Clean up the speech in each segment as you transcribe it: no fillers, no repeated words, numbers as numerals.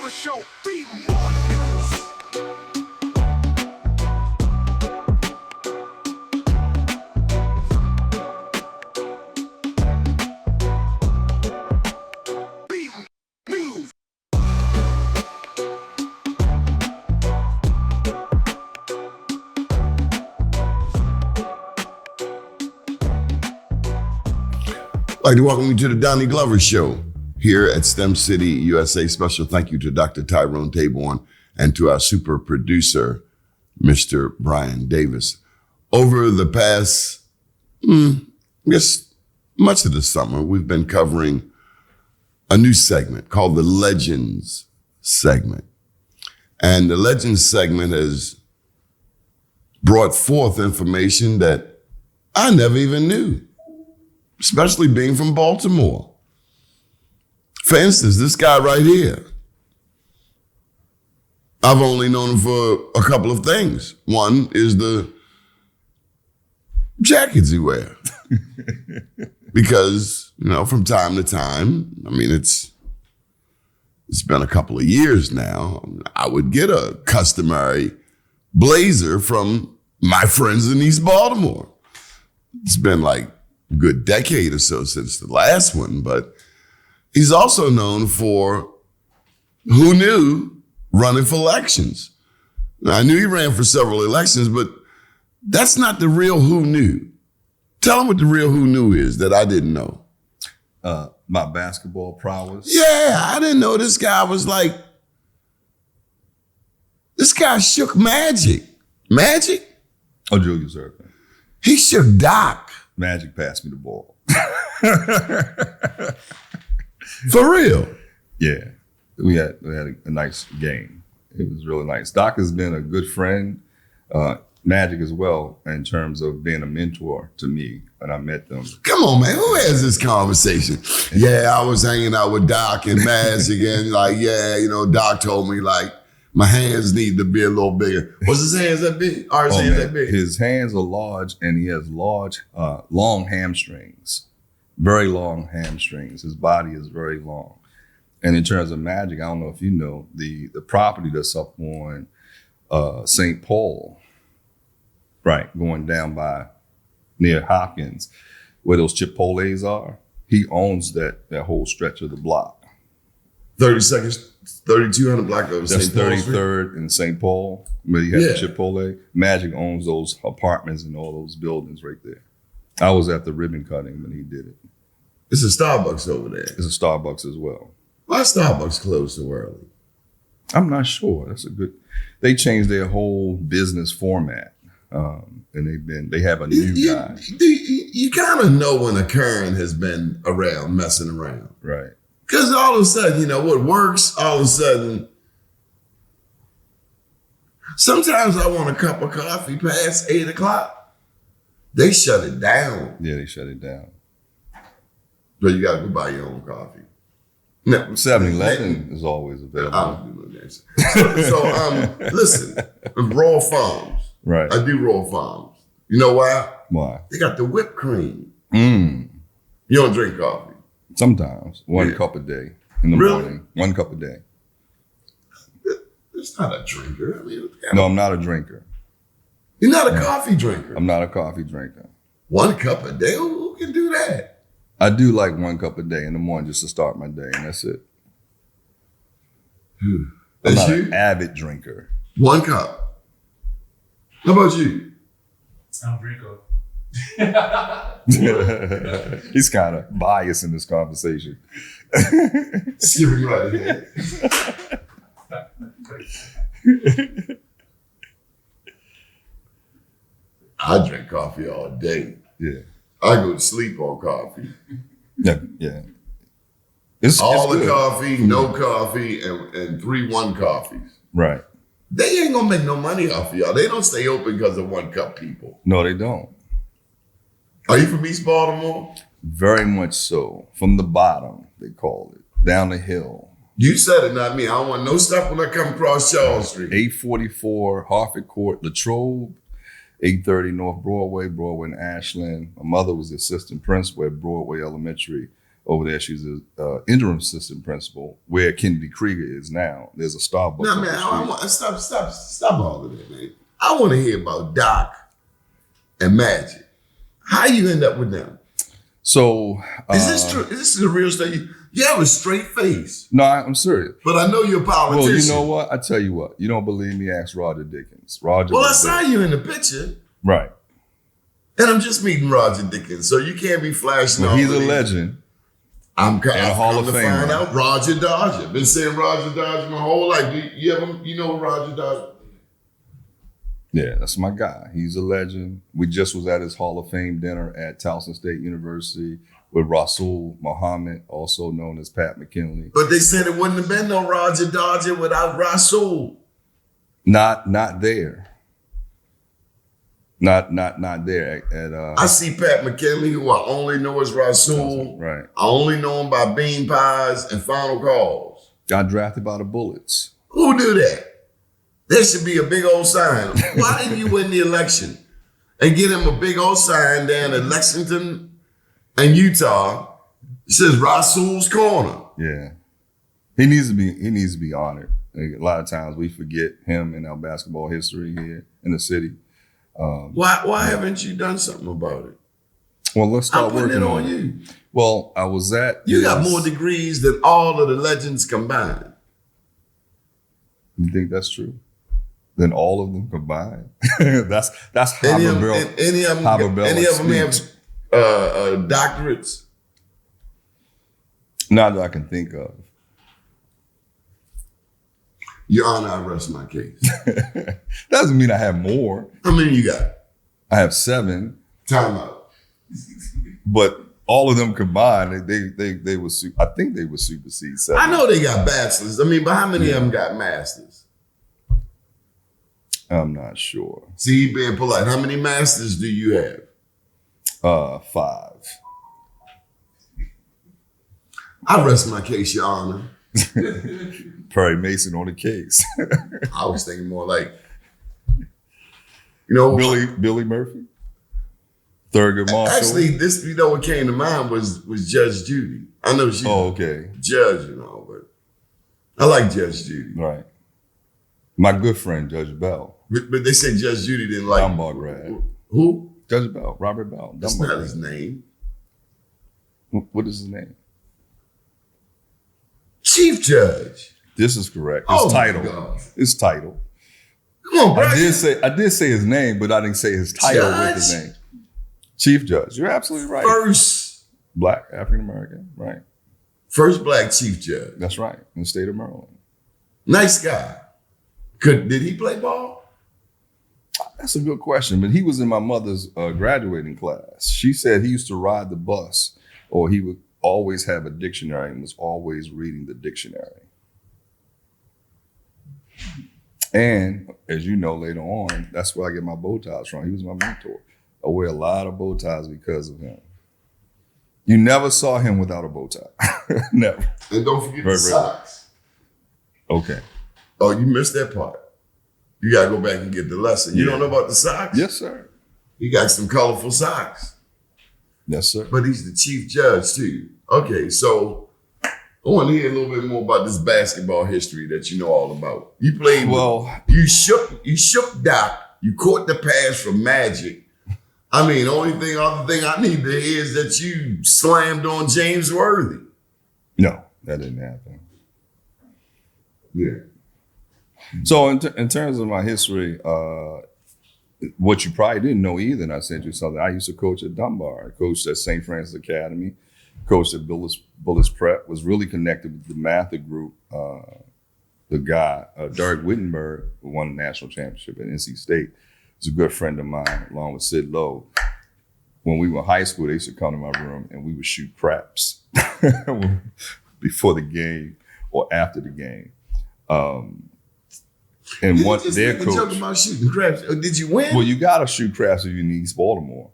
Glover Show. Be more news. Be news. I'd like to welcome you to the Doni Glover Show here at STEM City, USA. Special thank you to Dr. Tyrone Taborn and to our super producer, Mr. Brian Davis. Over the past, much of the summer, we've been covering a new segment called the Legends segment. And the Legends segment has brought forth information that I never even knew, especially being from Baltimore. For instance, this guy right here, I've only known him for a couple of things. One is the jackets he wears. Because, from time to time, it's been a couple of years now, I would get a customary blazer from my friends in East Baltimore. It's been like a good decade or so since the last one, but he's also known for, who knew, running for elections. Now, I knew he ran for several elections, but that's not the real who knew. Tell him what the real who knew is that I didn't know. My basketball prowess. Yeah, I didn't know this guy was this guy shook Magic. Magic? Oh, Julius Erving. He shook Doc. Magic passed me the ball. For real? Yeah, we had a nice game. It was really nice. Doc has been a good friend, Magic as well, in terms of being a mentor to me when I met them. Come on, man. Who has this conversation? Yeah, I was hanging out with Doc and Magic and Doc told me my hands need to be a little bigger. Was his hands that big? Are his hands that big? His hands are large and he has large, long hamstrings. Very long hamstrings. His body is very long. And in terms of Magic, I don't know if you know, the property that's up on St. Paul, right, going down by near Hopkins, where those Chipotle's are, he owns that whole stretch of the block. 32nd, 3200 block of That's St. Paul 33rd in St. Paul, where you have the Chipotle. Magic owns those apartments and all those buildings right there. I was at the ribbon cutting when he did it. It's a Starbucks over there. It's a Starbucks as well. Why Starbucks closed so early? I'm not sure. They changed their whole business format. And they have a new guy. You kind of know when a Karen has been around messing around. Right. Because all of a sudden, what works, all of a sudden, sometimes I want a cup of coffee past 8 o'clock. They shut it down. Yeah, they shut it down. So you got to go buy your own coffee. No, 7-Eleven is always available. I don't do no that. So listen, Raw Farms. Right. I do Raw Farms. You know why? Why? They got the whipped cream. You don't drink coffee? Sometimes. One cup a day in the morning. 1 cup a day. It's not a drinker. No, I'm not a drinker. You're not a coffee drinker. I'm not a coffee drinker. 1 cup a day? Who can do that? I do like 1 cup a day in the morning just to start my day, and that's it. I'm not an avid drinker. 1 cup. How about you? I don't drink coffee. He's kind of biased in this conversation. Skipping right ahead. I drink coffee all day. Yeah. I go to sleep on coffee. Yeah. It's the coffee, no coffee, and 3-1 coffees. Right. They ain't gonna make no money off of y'all. They don't stay open because of 1 cup people. No, they don't. Are you from East Baltimore? Very much so. From the bottom, they call it. Down the hill. You said it, not me. I don't want no stuff when I come across Charles Street. 844 Harford Court, Latrobe. 830 North Broadway and Ashland. My mother was the assistant principal at Broadway Elementary. over there. She's an interim assistant principal where Kennedy Krieger is now. There's a Starbucks. No, man, I want stop all of that, man. I want to hear about Doc and Magic. How you end up with them? So Is this true? Is this the real story? You have a straight face, no, I'm serious. but I know you're a politician. Well, you know what? I tell you what. You don't believe me? Ask Roger Dickens. Roger. Well, I was saw there. you in the picture, Right. and I'm just meeting Roger Dickens, so you can't be flashing. Well, all he's a of these. legend. I'm And a Hall of to Famer. find out Roger Dodger. Been saying Roger Dodger my whole life. You know Roger Dodger? Yeah, that's my guy. He's a legend. We just was at his Hall of Fame dinner at Towson State University with Rasul Muhammad, also known as Pat McKinley. But they said it wouldn't have been no Roger Dodger without Rasul. Not there. Not there. At I see Pat McKinley, who I only know as Rasul. right. I only know him by bean pies and final calls. Got drafted by the Bullets. Who do that? There should be a big old sign. Why didn't you win the election and get him a big old sign down at Lexington and Utah? It says Rasul's Corner. Yeah. He needs to be honored. A lot of times we forget him in our basketball history here in the city. Why haven't you done something about it? Well, let's I'm start putting working it on on it. you. Well, I was at You got this- more degrees than all of the legends combined. You think that's true? Then all of them combined. that's Any of Haberbill. them have speaks. doctorates? Not that I can think of. Your Honor, I rest my case. Doesn't mean I have more. How many you got? I have 7, Time out. but all of them combined, they would. I think they would supersede 7. I know they got bachelors. I mean, but how many of them got masters? I'm not sure. See, he being polite. How many masters do you have? 5. I rest my case, Your Honor. Perry Mason on the case. I was thinking more like, you know, Billy Murphy. Thurgood Marshall. actually, this, what came to mind was Judge Judy. I know she's Oh, okay. a judge and all, but I like Judge Judy. Right. My good friend, Judge Bell. But they said Judge Judy didn't like Dunbar grad. Who? Judge Bell, Robert Bell. That's Dunbar not his grad. name. What is his name? Chief Judge. This is correct. His Oh, my title. God. His title. Come on, bro. I did say his name, but I didn't say his title with his Judge? name. Chief Judge. You're absolutely right. Black African American. Right. First black chief judge. That's right. In the state of Maryland. Nice guy. Did he play ball? That's a good question, but he was in my mother's graduating class. She said he used to ride the bus, or he would always have a dictionary and was always reading the dictionary. And as you know, later on, that's where I get my bow ties from. He was my mentor. I wear a lot of bow ties because of him. You never saw him without a bow tie. Never. And don't forget Very, the very socks. Okay. Oh, you missed that part. You got to go back and get the lesson. You Yeah. don't know about the socks? Yes, sir. He got some colorful socks. Yes, sir. But he's the chief judge too. Okay, so I want to hear a little bit more about this basketball history that you know all about. You played you shook Doc, you caught the pass from Magic. I mean, other thing I need to hear is that you slammed on James Worthy. No, that didn't happen. Yeah. So in terms of my history, what you probably didn't know either, and I sent you something, I used to coach at Dunbar. I coached at St. Francis Academy, coached at Bullis Prep, was really connected with the Mather group. The guy, Derek Wittenberg, who won the national championship at NC State, is a good friend of mine, along with Sid Lowe. When we were in high school, they used to come to my room and we would shoot craps before the game or after the game. And You one just their made a joke coach. about shooting craps. Did you win? Well, you gotta shoot craps if you need East Baltimore.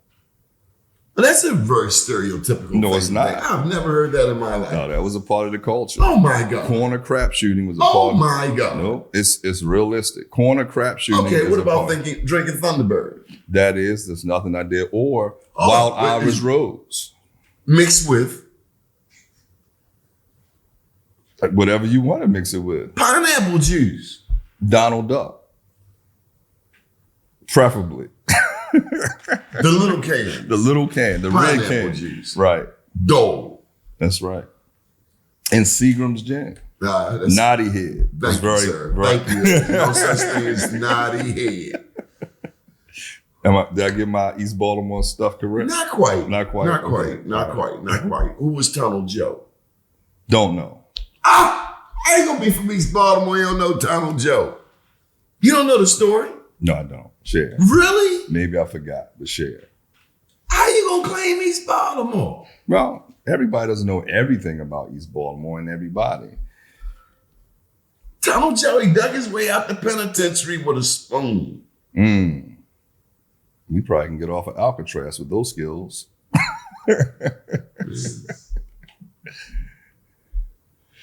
Well, that's a very stereotypical No, thing it's to not. make. I've never heard that in my life. No, that was a part of the culture. Oh my God. Corner crap shooting was a Oh part. my God. No, it's realistic. Corner crap shooting. Okay, is what a about part. drinking Thunderbird? There's nothing I did. Or Oh, Wild wait, Irish Rose. Mixed with Whatever you want to mix it with. Pineapple juice. Donald Duck. Preferably. The little can. The little can, the red Pineapple can. juice. Right. Dole. That's right. And Seagram's gin. That's, Naughty Head. thank you, sir. Thank you. There's no such thing as naughty head. Did I get my East Baltimore stuff correct? Not quite. Not quite. Not Okay. quite. Not quite. Not quite. Who was Tunnel Joe? Don't know. I ain't gonna be from East Baltimore. You don't know Tunnel Joe. You don't know the story? No, I don't. Share. Really? Maybe I forgot, but share. How you gonna claim East Baltimore? Well, everybody doesn't know everything about East Baltimore and everybody. Tunnel Joe, he dug his way out the penitentiary with a spoon. We probably can get off of Alcatraz with those skills.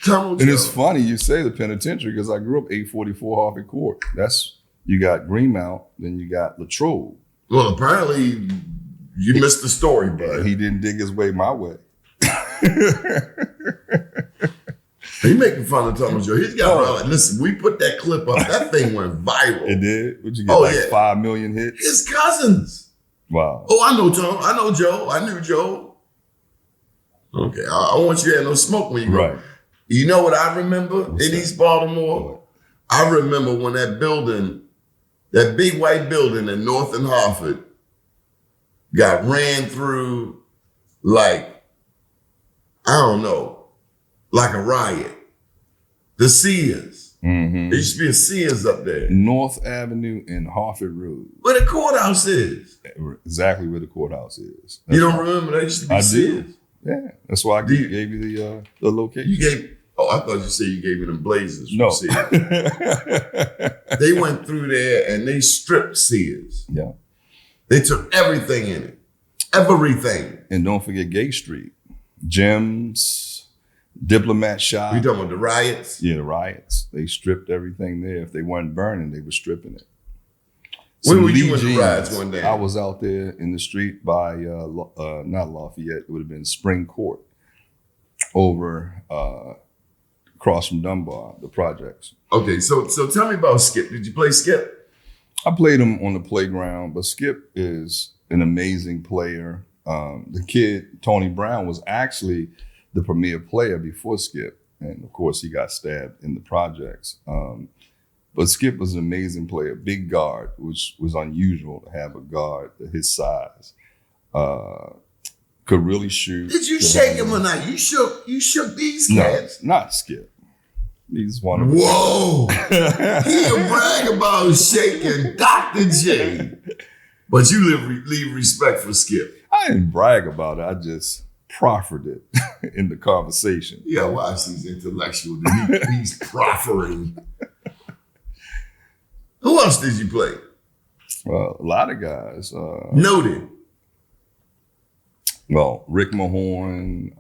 Tunnel And Joe. it's funny you say the penitentiary because I grew up 844 Harvey Court. That's, you got Greenmount, then you got Latrobe. Well, apparently you missed the story, bud. He didn't dig his way my way. He making fun of Tunnel Joe. He's got listen, we put that clip up. That thing went viral. It did? What'd you get, 5 million hits? His cousins. Wow. Oh, I know Tom. I know Joe. I knew Joe. Okay, I want you to have no smoke when you go. Right. You know what I remember in East Baltimore? What? I remember when that building, that big white building in North and Hartford got ran through like, I don't know, like a riot. The Sears. Mm-hmm. There used to be a Sears up there. North Avenue and Hartford Road. Where the courthouse is. Exactly where the courthouse is. You don't remember that used to be I Sears? do. Yeah. That's why I Do you- gave you the location. You gave, I thought you said you gave me them blazers from No. Sears. They went through there and they stripped Sears. Yeah. They took everything in it. Everything. And don't forget Gay Street. Gyms, Diplomat Shop. You talking about the riots? Yeah, the riots. They stripped everything there. If they weren't burning, they were stripping it. When Some were you Lee in the jeans. riots one day? I was out there in the street by, not Lafayette, it would have been Spring Court, over across from Dunbar, the projects. Okay, so tell me about Skip. Did you play Skip? I played him on the playground, but Skip is an amazing player. The kid, Tony Brown, was actually the premier player before Skip. And of course, he got stabbed in the projects. But Skip was an amazing player, big guard, which was unusual to have a guard his size. Could really shoot. Did you could shake handle- him or not? You shook these No, cats? not Skip. He's one of them. Whoa! He'll brag about shaking Dr. J. But you leave respect for Skip. I didn't brag about it. I just proffered it in the conversation. You gotta watch these intellectuals. He's proffering. Who else did you play? Well, a lot of guys. Noted. Well, Rick Mahorn,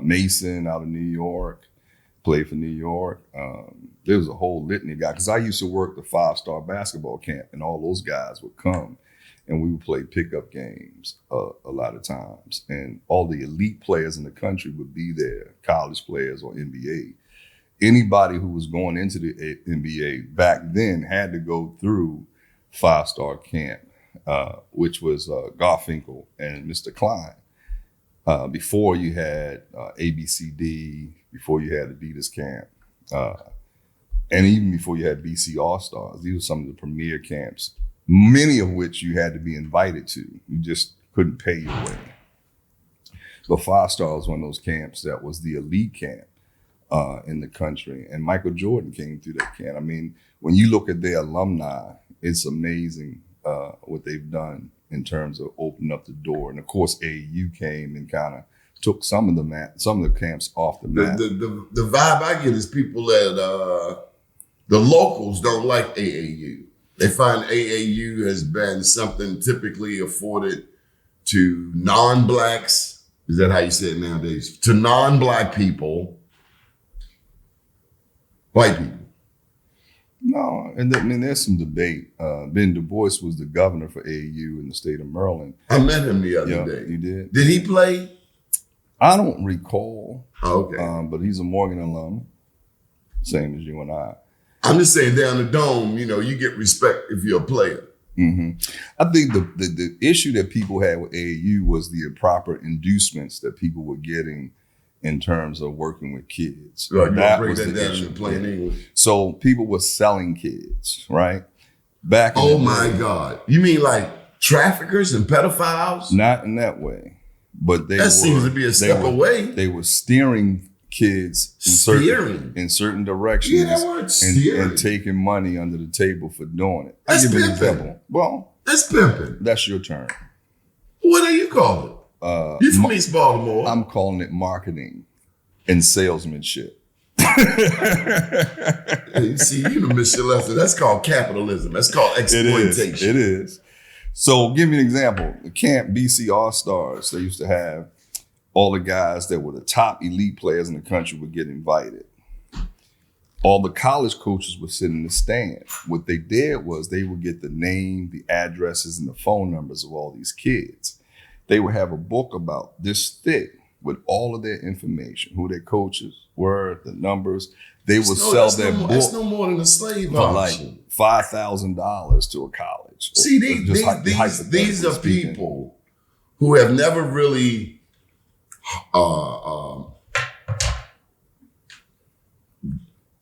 Mason out of New York, played for New York. There was a whole litany of guys, because I used to work the 5-star basketball camp, and all those guys would come, and we would play pickup games a lot of times. And all the elite players in the country would be there, college players or NBA. Anybody who was going into the NBA back then had to go through 5-star camp. Which was Garfinkel and Mr. Klein. Before you had ABCD, before you had Adidas Camp, and even before you had BC All-Stars. These were some of the premier camps, many of which you had to be invited to. You just couldn't pay your way. But 5-star was one of those camps that was the elite camp in the country. And Michael Jordan came through that camp. I mean, when you look at their alumni, it's amazing what they've done in terms of opening up the door. And of course, AAU came and kind of took some of the camps off the map. The vibe I get is people that the locals don't like AAU. They find AAU has been something typically afforded to non-blacks. Is that how you say it nowadays? To non-black people, white people. No, and there's some debate. Ben Du Bois was the governor for AAU in the state of Maryland. I met him the other day. You did? Did he play? I don't recall, Okay. but he's a Morgan alum, same as you and I. I'm just saying down the dome, you get respect if you're a player. I think the issue that people had with AAU was the improper inducements that people were getting in terms of working with kids. Right, That break was that the down issue. in plain English. So people were selling kids, right? Back in Oh the my day. God. You mean like traffickers and pedophiles? Not in that way, but That seems to be a step away. They were steering kids in certain directions. Yeah, that word steering. and taking money under the table for doing it. That's I'll give you an pimping. example. Well, That's pimping. that's your term. What do you call it? You from East Baltimore. I'm calling it marketing and salesmanship. Hey, see, you done missed your lesson. That's called capitalism. That's called exploitation. It is. So give me an example. The Camp BC All-Stars, they used to have all the guys that were the top elite players in the country would get invited. All the college coaches would sit in the stand. What they did was they would get the name, the addresses, and the phone numbers of all these kids. They would have a book about this thick with all of their information, who their coaches were, the numbers. They would sell that book That's no more than a slave for like auction. $5,000 to a college. See, Just these hypothetically are speaking. people who have never really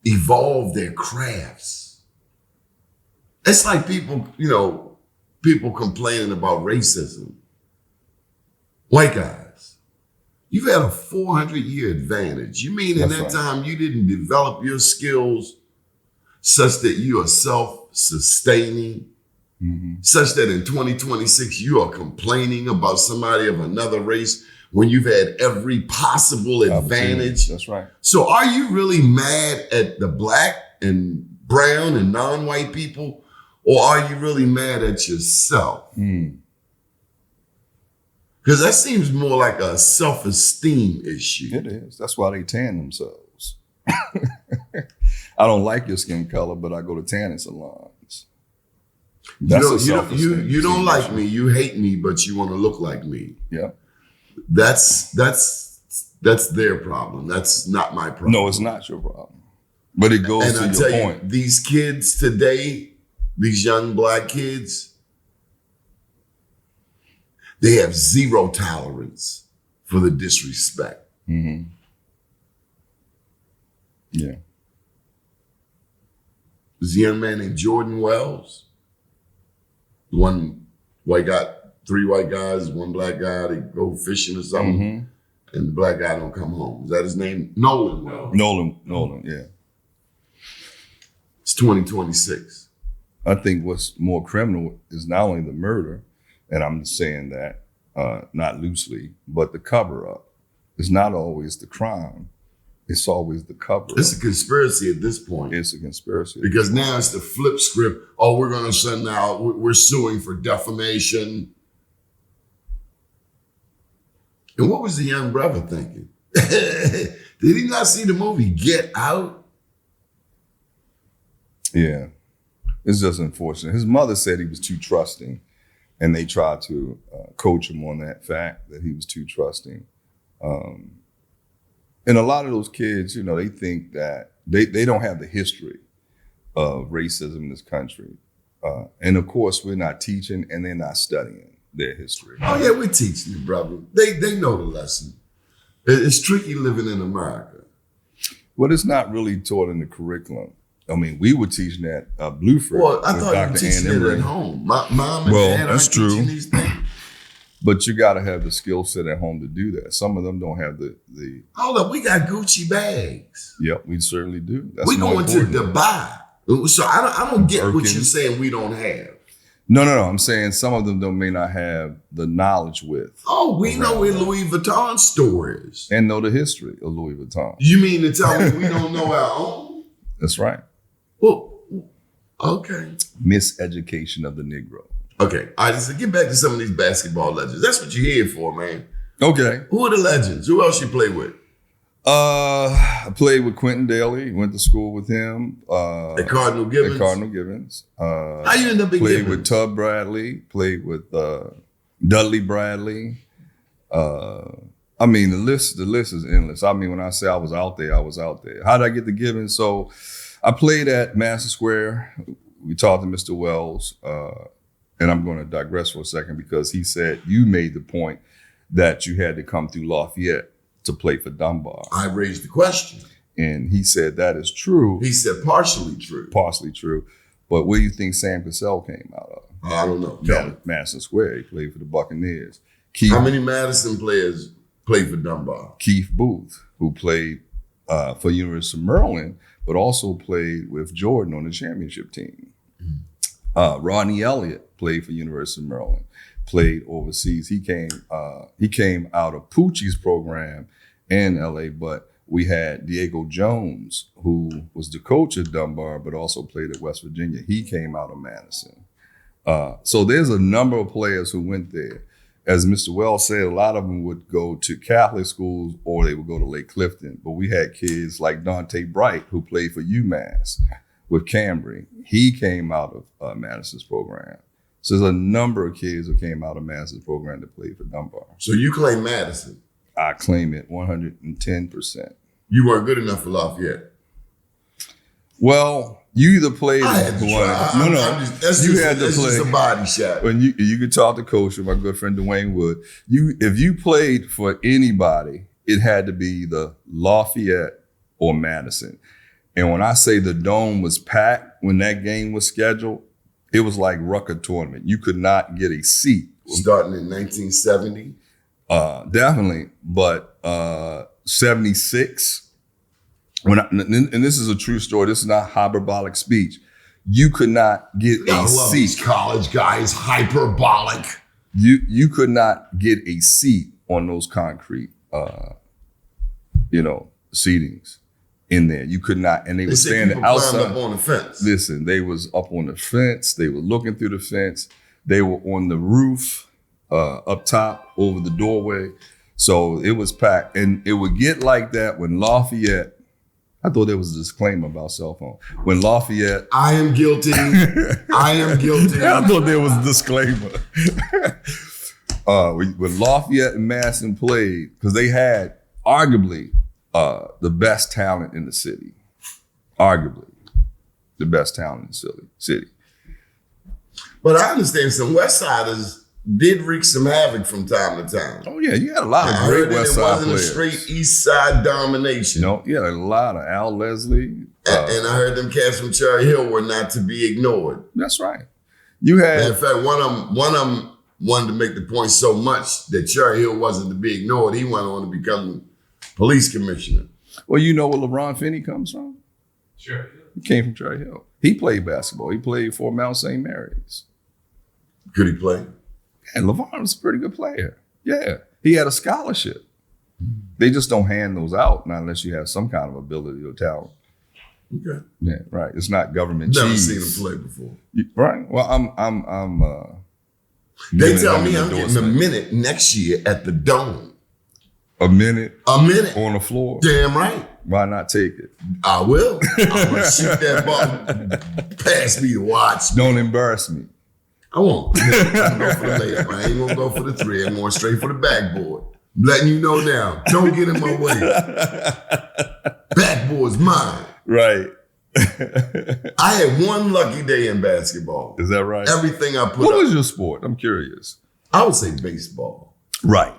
evolved their crafts. It's like people complaining about racism. White guys, you've had a 400-year advantage. You mean in That's that right. time you didn't develop your skills such that you are self-sustaining, such that in 2026 you are complaining about somebody of another race when you've had every possible advantage? That's right. So are you really mad at the black and brown and non-white people, or are you really mad at yourself? Because that seems more like a self-esteem issue. It is. That's why they tan themselves. I don't like your skin color, but I go to tanning salons. You don't like me, you hate me, but you want to look like me. Yeah. That's their problem. That's not my problem. No, it's not your problem. But it goes And I to tell your you, point. these kids today, these young black kids, they have zero tolerance for the disrespect. Yeah. There's a young man named Jordan Wells. One white guy, 3 white guys, 1 black guy. They go fishing or something, and the black guy don't come home. Is that his name? Nolan Wells. Nolan, yeah. It's 2026. I think what's more criminal is not only the murder, and I'm saying that not loosely, but the cover up. It's not always the crime. It's always the cover up. It's a conspiracy at this point. It's a conspiracy. Because now it's the flip script. Oh, we're going to send out, we're suing for defamation. And what was the young brother thinking? Did he not see the movie Get Out? Yeah. It's just unfortunate. His mother said he was too trusting, and they tried to coach him on that fact that he was too trusting. And a lot of those kids, they think that they don't have the history of racism in this country. And of course, we're not teaching and they're not studying their history. Oh, yeah, we're teaching you, brother. They know the lesson. It's tricky living in America. But it's not really taught in the curriculum. I mean, we were teaching at Blueford. Well, I with thought you were Dr. teaching Ann it Emery. at home. My mom and Well, dad that's aren't true. teaching these things. But you got to have the skill set at home to do that. Some of them don't have the Hold up, we got Gucci bags. Yep, we certainly do. That's We're more going to important. Dubai. So I don't get what Birkins. you're saying we don't have. No. I'm saying some of them may not have the knowledge with Oh, we know where Louis Vuitton store is. and know the history of Louis Vuitton. You mean to tell me we don't know our own? That's right. Well, okay. Miseducation of the Negro. Okay. All right, so get back to some of these basketball legends. That's what you're here for, man. Okay. Who are the legends? Who else you play with? I played with Quentin Daly. Went to school with him. At Cardinal Gibbons? At Cardinal Gibbons. How you end up at Played Gibbons? with Tub Bradley. Played with Dudley Bradley. I mean, the list is endless. I mean, when I say I was out there, I was out there. How did I get the giving? So I played at Madison Square. We talked to Mr. Wells, and I'm going to digress for a second because he said you made the point that you had to come through Lafayette to play for Dunbar. I raised the question. And he said that is true. He said partially true. Partially true. But where do you think Sam Cassell came out of? I don't know. Madison Square. He played for the Buccaneers. How many Madison players played for Dunbar? Keith Booth, who played for University of Maryland, but also played with Jordan on the championship team. Ronnie Elliott played for University of Maryland, played overseas. He came out of Pucci's program in LA, but we had Diego Jones, who was the coach at Dunbar, but also played at West Virginia. He came out of Madison. So there's a number of players who went there. As Mr. Wells said, a lot of them would go to Catholic schools or they would go to Lake Clifton. But we had kids like Dante Bright, who played for UMass with Cambry. He came out of Madison's program. So there's a number of kids who came out of Madison's program to play for Dunbar. So you claim Madison. I claim it 110%. You weren't good enough for Lafayette. Well, you either played I had to try. That's just a body shot. When you could talk to Coach, my good friend Dwayne Wood. If you played for anybody, it had to be the Lafayette or Madison. And when I say the dome was packed when that game was scheduled, it was like Rucker tournament. You could not get a seat. Starting in 1970? Definitely, but 76. And this is a true story. This is not hyperbolic speech. You could not get a seat. These college guys hyperbolic. You could not get a seat on those concrete, seatings in there. You could not, and they were standing outside. Up on the fence. Listen, they was up on the fence. They were looking through the fence. They were on the roof, up top over the doorway. So it was packed, and it would get like that when Lafayette. I thought there was a disclaimer about cell phone. When Lafayette. I am guilty. I am guilty. I thought there was a disclaimer. When Lafayette and Madison played, because they had arguably the best talent in the city. Arguably the best talent in the city. But I understand some West Siders did wreak some havoc from time to time. Oh yeah, you had a lot of great West Side players. It wasn't a straight East Side domination. No, you had a lot of Al Leslie. And I heard them cats from Cherry Hill were not to be ignored. That's right. You had, in fact, one of them wanted to make the point so much that Cherry Hill wasn't to be ignored. He went on to become police commissioner. Well, you know where LeBron Finney comes from? Sure. He came from Cherry Hill. He played basketball. He played for Mount St. Mary's. Could he play? And LeVar was a pretty good player. Yeah. He had a scholarship. They just don't hand those out, not unless you have some kind of ability or talent. Okay. Yeah, right. It's not government Never cheese. seen him play before. Right. Well, I'm they tell me I'm getting a minute next year at the Dome. A minute? A minute. On the floor? Damn right. Why not take it? I will. I'm going to shoot that ball. Pass me to watch. Don't embarrass me. I won't. I'm going to go for the layup. I ain't going to go for the three. I'm going straight for the backboard. I'm letting you know now. Don't get in my way. Backboard's mine. Right. I had one lucky day in basketball. Is that right? Everything I put What up. was your sport? I'm curious. I would say baseball. Right.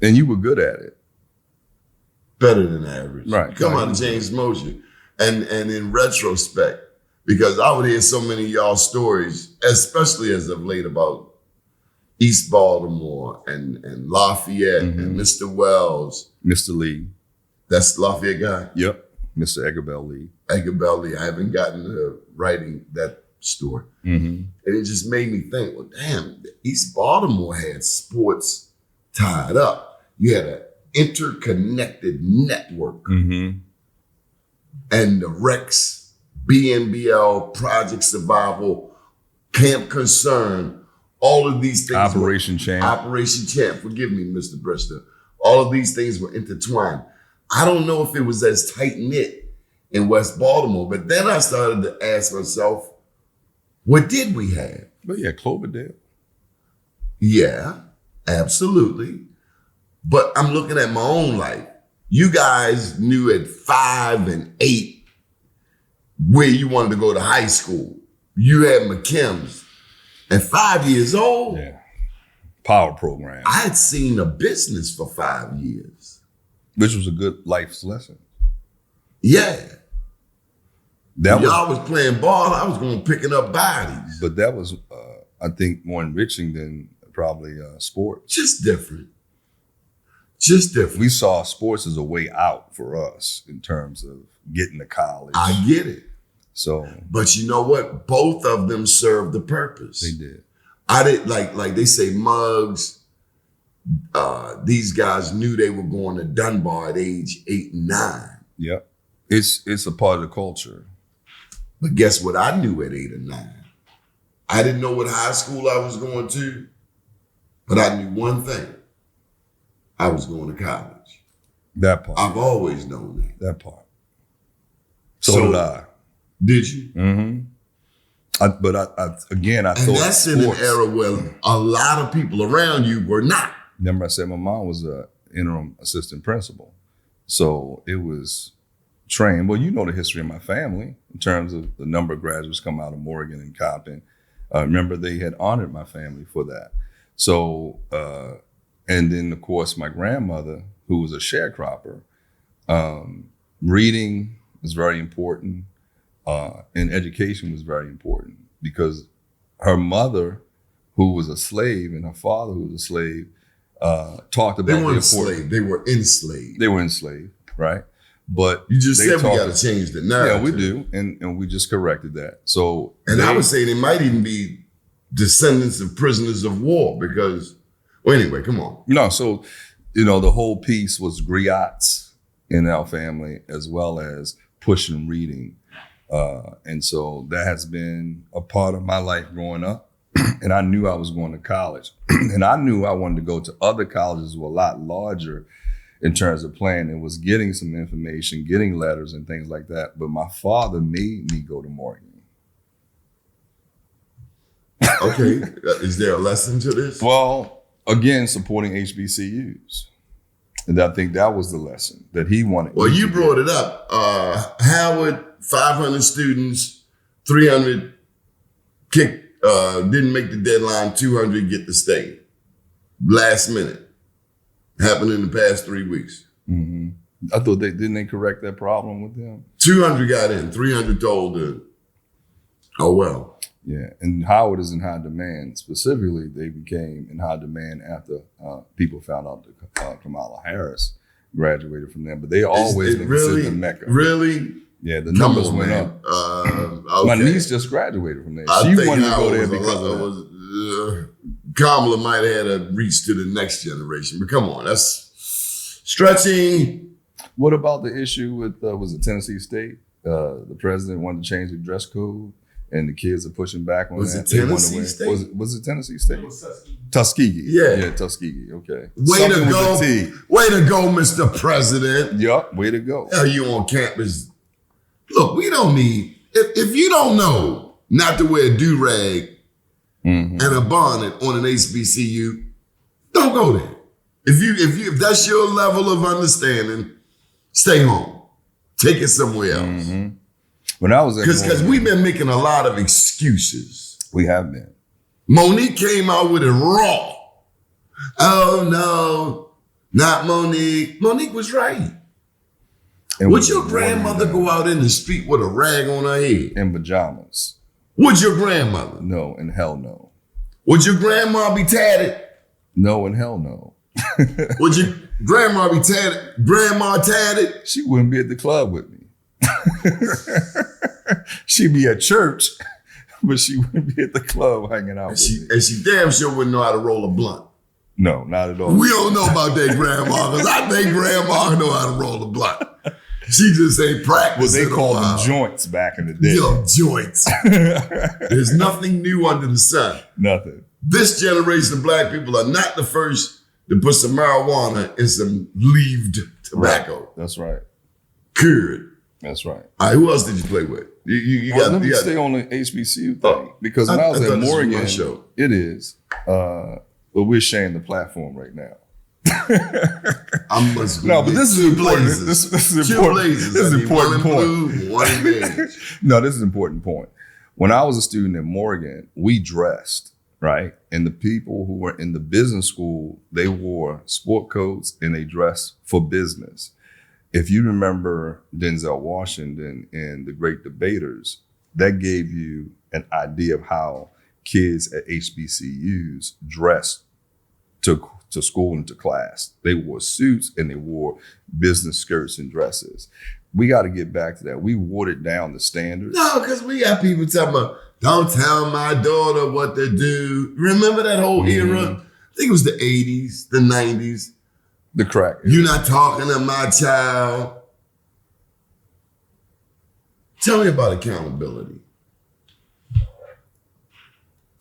And you were good at it. Better than average. Right. Come on, James Mosher. And in retrospect, because I would hear so many of y'all stories, especially as of late, about East Baltimore and Lafayette and Mr. Wells. Mr. Lee. That's the Lafayette guy? Yep. Mr. Eggerbell Lee. Eggerbell Lee. I haven't gotten to writing that story. And it just made me think, well, damn, East Baltimore had sports tied up. You had an interconnected network. And the Rex, BNBL, Project Survival, Camp Concern, all of these things. Operation Champ. Operation Champ. Forgive me, Mr. Brister. All of these things were intertwined. I don't know if it was as tight-knit in West Baltimore, but then I started to ask myself, what did we have? But yeah, Cloverdale. Yeah, absolutely. But I'm looking at my own life. You guys knew at 5 and 8 where you wanted to go to high school. You had McKim's. At 5 years old, Yeah. Power program, I had seen a business for 5 years. which was a good life lesson. Yeah. That was, Y'all was playing ball. I was going picking up bodies. but that was, I think, more enriching than probably sports. Just different. Just different. We saw sports as a way out for us in terms of getting to college. I get it. So But you know what? Both of them served the purpose. they did. I did like they say Muggs. These guys knew they were going to Dunbar at age 8 and 9. Yep. It's a part of the culture. But guess what I knew at 8 or 9? I didn't know what high school I was going to, but I knew one thing. I was going to college. That part. I've always known that. That part. So did I. Did you? Mm-hmm. But I And thought that's in an sports. era where a lot of people around you were not. Remember, I said my mom was an interim assistant principal, so it was trained. Well, you know the history of my family in terms of the number of graduates come out of Morgan and Coppin. Remember, they had honored my family for that. So, and then of course my grandmother, who was a sharecropper, reading was very important. And education was very important because her mother, who was a slave, and her father, who was a slave, talked about They the weren't importance. enslaved. They were enslaved. They were enslaved, right? But You just they said we talked- got to change the narrative. Yeah, we do, and we just corrected that. So, And I would say they might even be descendants of prisoners of war because, well, anyway, come on. no. So, the whole piece was griots in our family as well as pushing reading. And so that has been a part of my life growing up. And I knew I was going to college. And I knew I wanted to go to other colleges who were a lot larger in terms of planning. It was getting some information, getting letters and things like that. But my father made me go to Morgan. Okay. Is there a lesson to this? Well, again, supporting HBCUs. And I think that was the lesson that he wanted. Well, me you to brought get. it up. Howard, 500 students, 300 didn't make the deadline, 200 get to stay. Last minute. Happened in the past 3 weeks. Mhm. I thought didn't they correct that problem with them? 200 got in, 300 told her, oh, well. Yeah, and Howard is in high demand. Specifically, they became in high demand after people found out that Kamala Harris graduated from them. But they always been considered the Mecca. Really? Yeah, the Come numbers on, went man. up. Okay. My niece just graduated from there. I She think wanted to go Howard there was a because lot- of that. Kamala might have had a reach to the next generation. But come on, that's stretching. What about the issue with was it Tennessee State? The president wanted to change the dress code, and the kids are pushing back on Was that. it They wanna Tennessee wear- State? Was it Tennessee State? It was Tuskegee. Tuskegee. Yeah. Tuskegee. Okay. Way Something to with go. a T. Way to go, Mr. President. Yup. Way to go. Hell, you on campus. Look, we don't need, if you don't know not to wear a do-rag Mhm. and a bonnet on an HBCU, don't go there. If that's your level of understanding, stay home. Take it somewhere else. Mhm. When I was at Because Morgan, we've been making a lot of excuses. we have been. Monique came out with it raw. Oh no, not Monique. Monique was right. And Would we your were grandmother running go out in the street with a rag on her head? in pajamas? Would your grandmother? No, and hell no. Would your grandma be tatted? No, and hell no. Would your grandma be tatted? Grandma tatted? She wouldn't be at the club with me. She'd be at church, but she wouldn't be at the club hanging out with me. And she damn sure wouldn't know how to roll a blunt. No, not at all. We don't know about that grandma because I think grandma know how to roll a blunt. She just ain't Well, practiced. they in a called them while. joints back in the day. Yo, joints. There's nothing new under the sun. Nothing. This generation of black people are not the first to put some marijuana in some leaved tobacco. That's right. Good. That's right. All right, who else did you play with? You Well, got, let me you got stay on the HBCU thing Oh, because when I was I at thought this was my Morgan, show. it is. But we're sharing the platform right now. I must No, but this is important. blazers. This is Two important. blazers. This is I an need one important in point. blue, one in beige. No, this is an important point. When I was a student at Morgan, we dressed, right? And the people who were in the business school, they wore sport coats and they dressed for business. If you remember Denzel Washington in The Great Debaters, that gave you an idea of how kids at HBCUs dressed to school and to class. They wore suits and they wore business skirts and dresses. We got to get back to that. We watered down the standards. No, because we got people talking about, don't tell my daughter what to do. Remember that whole era? I think it was the 80s, the 90s. The crack. You're not talking to my child. Tell me about accountability.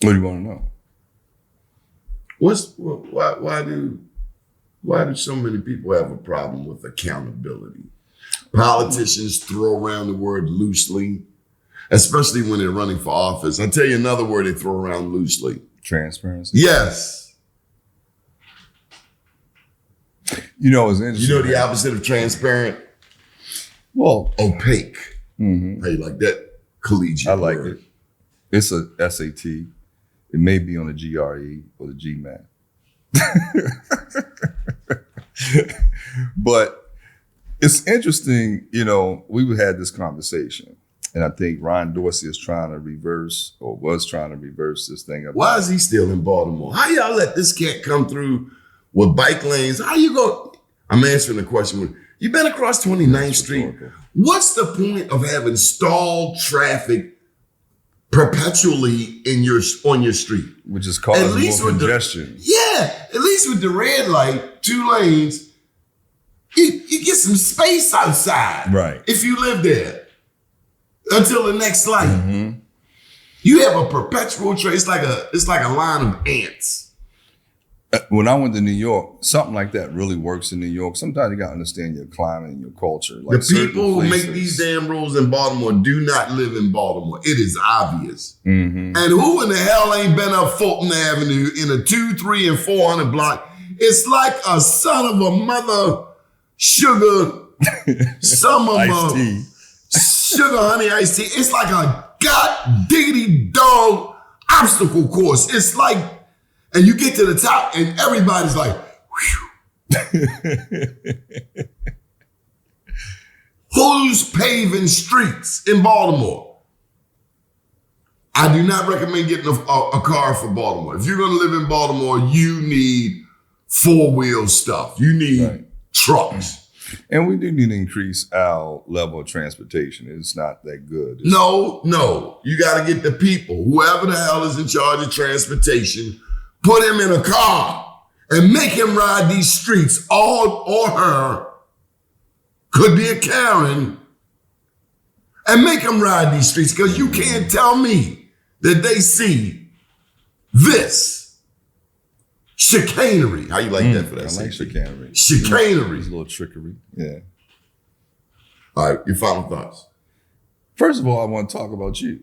What do you want to know? Why do so many people have a problem with accountability? Politicians throw around the word loosely, especially when they're running for office. I'll tell you another word they throw around loosely. Transparency. Yes. You know, it's interesting. You know the opposite of transparent? Well, Opaque. mhm. How you like that collegiate I like word? it. It's a SAT. It may be on the GRE or the GMAT. But it's interesting, you know, we had this conversation, and I think Ron Dorsey is trying to reverse, or was trying to reverse this thing. Why is he still in Baltimore? How y'all let this cat come through with bike lanes? How you go? I'm answering the question. You've been across 29th Street. rhetorical. What's the point of having stalled traffic perpetually on your street? Which is causing more with congestion. at least with the red light, 2 lanes, you get some space outside. Right. If you live there until the next light. Mhm. You have a perpetual trade. It's like a line of ants. When I went to New York, something like that really works in New York. Sometimes you got to understand your climate and your culture. Like The people who certain make places- these damn rules in Baltimore do not live in Baltimore. It is obvious. Mhm. And who in the hell ain't been up Fulton Avenue in a 2, 3, and 400 block? It's like a son of a mother sugar, some of Iced a tea. sugar honey iced tea. It's like a god diggity dog obstacle course. It's like, and you get to the top and everybody's like, whew. Who's paving streets in Baltimore? I do not recommend getting a car for Baltimore. If you're going to live in Baltimore, you need 4-wheel stuff. You need Right. trucks. And we do need to increase our level of transportation. It's not that good. No. You got to get the people, whoever the hell is in charge of transportation, put him in a car and make him ride these streets, or her, could be a Karen, and make him ride these streets, because you can't tell me that they see this chicanery. How you like that for that? I like CP? chicanery. Chicanery. There's a little trickery. Yeah. All right, your final thoughts. First of all, I want to talk about you.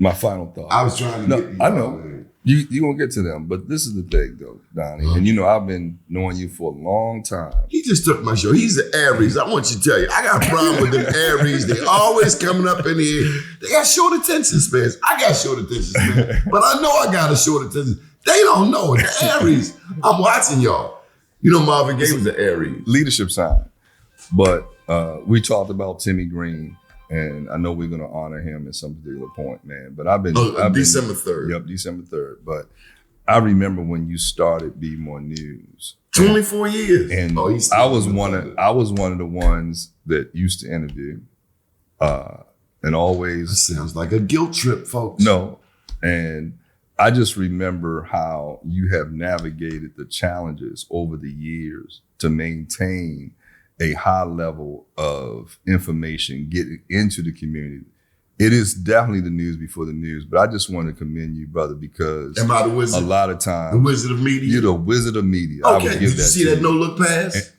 My final thought. I was trying to No, get you. I know. You won't get to them, but this is the thing, though, Donnie. And you know, I've been knowing you for a long time. He just took my show. He's an Aries. I want you to tell you, I got a problem with them Aries. They always coming up in here. They got short attention spans. I got short attention spans, but I know I got a short attention. They don't know it. The Aries. I'm watching y'all. You know, Marvin Gaye was an Aries. Leadership sign. But we talked about Timmy Green, and I know we're going to honor him at some particular point, man. But I've been December 3rd. Yep, December 3rd. But I remember when you started Be More News. 24 years. And he's I was one of the ones that used to interview, and always Sounds like a guilt trip, folks. no. And I just remember how you have navigated the challenges over the years to maintain a high level of information getting into the community. It is definitely the news before the news, but I just want to commend you, brother, because Am I the wizard? a lot of The times wizard of media? you're the wizard of media. I would Okay, give did you see to that you. no look pass?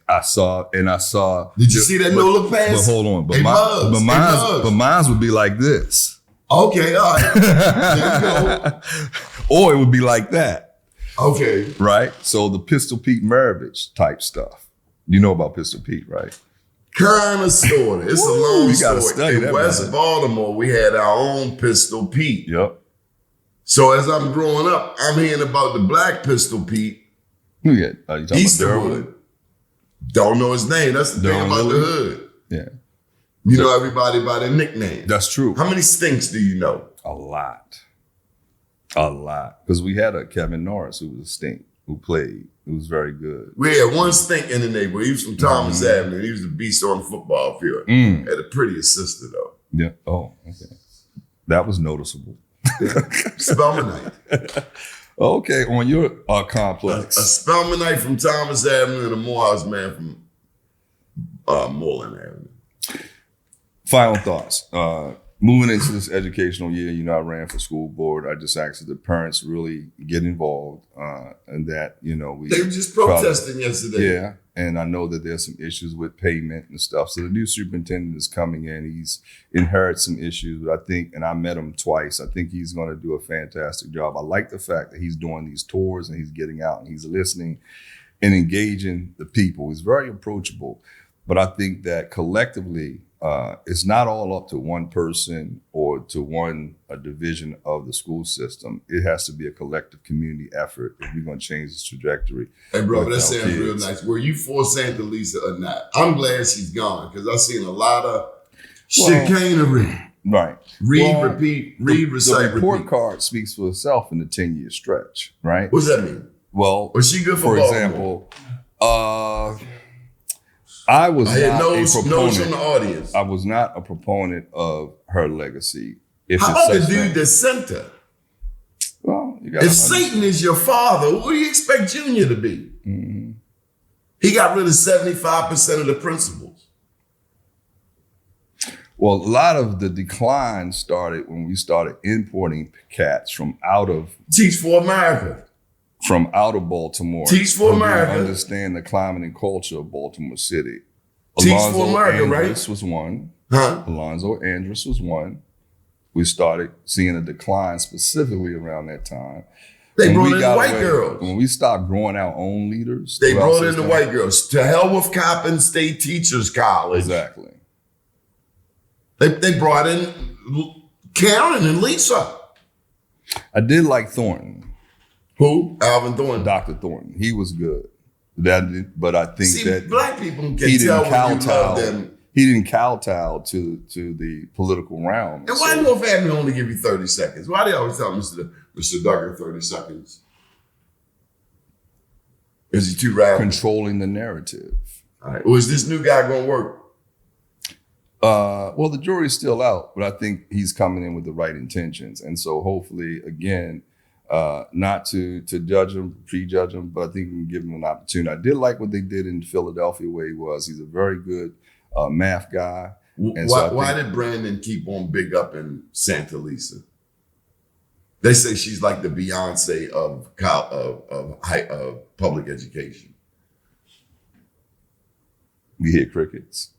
And I saw. Did you see that no look pass? But hold on. But Hey, mine, Muggs. but Hey, mine, Muggs. but mine would be like this, Okay, all right. There you go. or it would be like that. Okay. right? So the Pistol Pete Maravich type stuff. You know about Pistol Pete, right? Kind of, sort of. It's a long you gotta story. study In that, West brother. Baltimore, we had our own Pistol Pete. Yep. So as I'm growing up, I'm hearing about the black Pistol Pete, Who you talking about Easterwood. Don't know his name. That's the thing Durham about the Louis? hood. Yeah, You know everybody by their nickname. that's true. How many stinks do you know? A lot. Because we had a Kevin Norris who was a stink, who played. Who was very good. We had one stink in the neighborhood. He was from Thomas Avenue. He was the beast on the football field. Had a pretty sister, though. Yeah. Oh, okay. That was noticeable. Spelmanite. Okay, on your A complex. Spelmanite from Thomas Avenue and a Morehouse man from Moreland Avenue. Final thoughts. Moving into this educational year, I ran for school board. I just asked that the parents really get involved, and that we. They were just protesting yesterday. Yeah, and I know that there's some issues with payment and stuff. So the new superintendent is coming in. He's inherited some issues, but I think, and I met him twice. I think he's going to do a fantastic job. I like the fact that he's doing these tours and he's getting out and he's listening and engaging the people. He's very approachable, but I think that collectively. It's not all up to one person or to a division of the school system. It has to be a collective community effort if we're going to change this trajectory. Hey, bro, with that our sounds kids. real nice. Were you for Santa Lisa or not? I'm glad she's gone because I've seen a lot of chicanery. Right. Read, Well, repeat, recite, the report repeat. card speaks for itself in the 10-year stretch, right? What's that mean? Well, Was she good for Baltimore? example, I was I had not notes a from the proponent. audience. I was not a proponent of her legacy. If How it's about the such dude thing. that sent her? Well, you got If Satan is your father, what do you expect Junior to be? Mm-hmm. He got rid of 75% of the principals. Well, a lot of the decline started when we started importing cats from out of Teach for America. Baltimore. Teach for who didn't America. Understand the climate and culture of Baltimore City. Teach Alonzo for America, right? Andrus was one. Huh? Alonzo Andrus was one. We started seeing a decline specifically around that time. They When brought we in the got white away- girls. When we stopped growing our own leaders. They throughout brought in the system- white girls. To hell with Coppin State Teachers College. Exactly. They brought in Karen and Lisa. I did like Thornton, Who? Alvin Thornton. Dr. Thornton. He was good. But I think See, that black people can he tell didn't when you kowtow. love them. He didn't kowtow to the political realm. And why North Avenue only give you 30 seconds? Why they always tell Mr. Duggar 30 seconds? Is he too radical? Controlling the narrative. All right. Well, is this new guy going to work? Well, the jury's still out, but I think he's coming in with the right intentions. And so hopefully, again, not to judge him, prejudge him, but I think we can give him an opportunity. I did like what they did in Philadelphia where he was. He's a very good math guy. And so Why did Brandon keep on big up in Santa Lisa? They say she's like the Beyonce of public education. We hear crickets.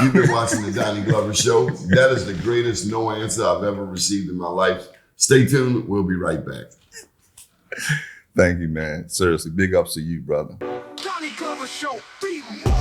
You've been watching the Doni Glover Show. That is the greatest no answer I've ever received in my life. Stay tuned. We'll be right back. Thank you, man. Seriously, big ups to you, brother. Doni Glover Show. Beat 'em.